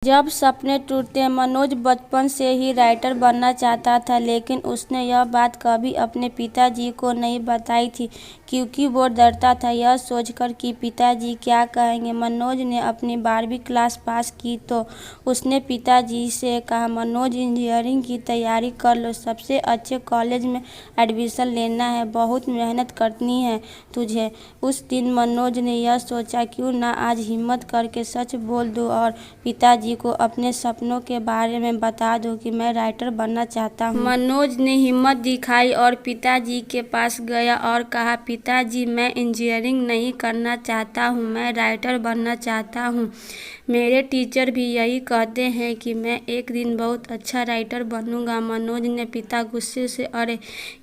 जब सपने टूटते हैं। मनोज बचपन से ही राइटर बनना चाहता था, लेकिन उसने यह बात कभी अपने पिताजी को नहीं बताई थी, क्योंकि वो डरता था यह सोचकर कि पिताजी क्या कहेंगे। मनोज ने अपनी 12वीं क्लास पास की तो उसने पिताजी से कहा, मनोज इंजीनियरिंग की तैयारी कर लो, सबसे अच्छे कॉलेज में एडमिशन लेना है, बहुत मेहनत करनी है तुझे। उस दिन मनोज ने यह सोचा, क्यों ना आज हिम्मत करके सच बोल दूं और पिताजी को अपने सपनों के बारे में बता दूं कि मैं राइटर बनना चाहता हूं। मनोज ने हिम्मत दिखाई और पिताजी के पास गया और कहा, पिताजी मैं इंजीनियरिंग नहीं करना चाहता हूं, मैं राइटर बनना चाहता हूं। मेरे टीचर भी यही कहते हैं कि मैं एक दिन बहुत अच्छा राइटर बनूंगा। मनोज ने पिता गुस्से से, अरे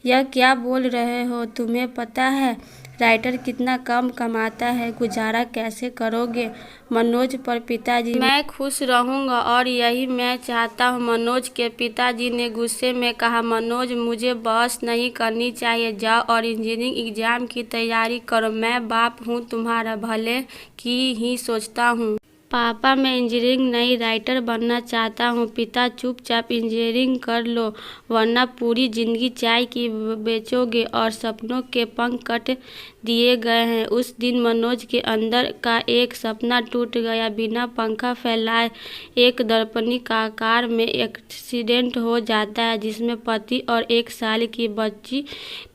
यह क्या बोल रहे हो, तुम्हें पता है राइटर कितना कम कमाता है, गुजारा कैसे करोगे। मनोज पर पिताजी, मैं खुश रहूंगा और यही मैं चाहता हूँ। मनोज के पिताजी ने गुस्से में कहा, मनोज मुझे बहस नहीं करनी चाहिए, जाओ और इंजीनियरिंग एग्जाम की तैयारी करो, मैं बाप हूँ, तुम्हारा भले की ही सोचता हूँ। पापा मैं इंजीनियरिंग नहीं राइटर बनना चाहता हूँ। पिता चुपचाप इंजीनियरिंग कर लो, वरना पूरी जिंदगी चाय की बेचोगे और सपनों के पंख कट दिए गए हैं। उस दिन मनोज के अंदर का एक सपना टूट गया। बिना पंखा फैलाए एक दर्पणी का कार में एक्सीडेंट हो जाता है, जिसमें पति और 1 साल की बच्ची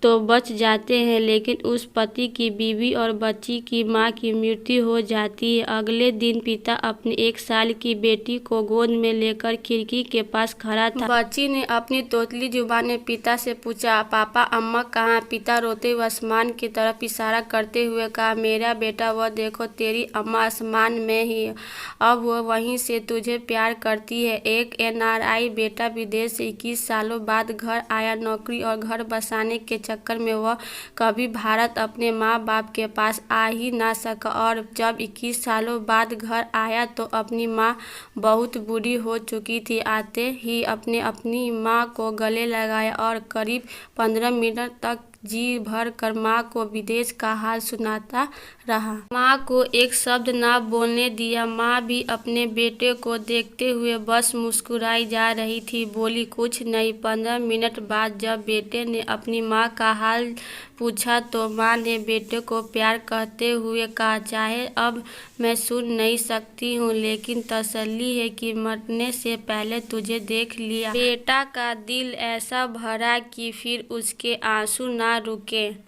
तो बच जाते हैं, लेकिन उस पति की बीवी और बच्ची की मां की मृत्यु हो जाती है। अगले दिन पिता अपनी 1 साल की बेटी को गोद में लेकर खिड़की के पास खड़ा था। बच्ची ने अपनी तोतली जुबान में पिता से पूछा, पापा अम्मा कहाँ। पिता रोते हुए आसमान की तरफ इशारा करते हुए कहा, मेरा बेटा वह देखो तेरी अम्मा आसमान में ही, अब वह वहीं से तुझे प्यार करती है। एक NRI बेटा विदेश से 21 सालों बाद घर आया। नौकरी और घर बसाने के चक्कर में वह कभी भारत अपने माँ बाप के पास आ ही ना सका, और जब 21 सालों बाद घर आया तो अपनी माँ बहुत बूढ़ी हो चुकी थी। आते ही अपनी माँ को गले लगाया और करीब 15 मिनट तक जी भर कर माँ को विदेश का हाल सुनाता रहा। माँ को एक शब्द ना बोलने दिया। माँ भी अपने बेटे को देखते हुए बस मुस्कुराई जा रही थी, बोली कुछ नहीं। 15 मिनट बाद जब बेटे ने अपनी माँ का हाल पूछा तो माँ ने बेटे को प्यार करते हुए कहा, चाहे अब मैं सुन नहीं सकती हूँ, लेकिन तसल्ली है कि मरने से पहले तुझे देख लिया। बेटा का दिल ऐसा भरा कि फिर उसके आंसू ना रुके।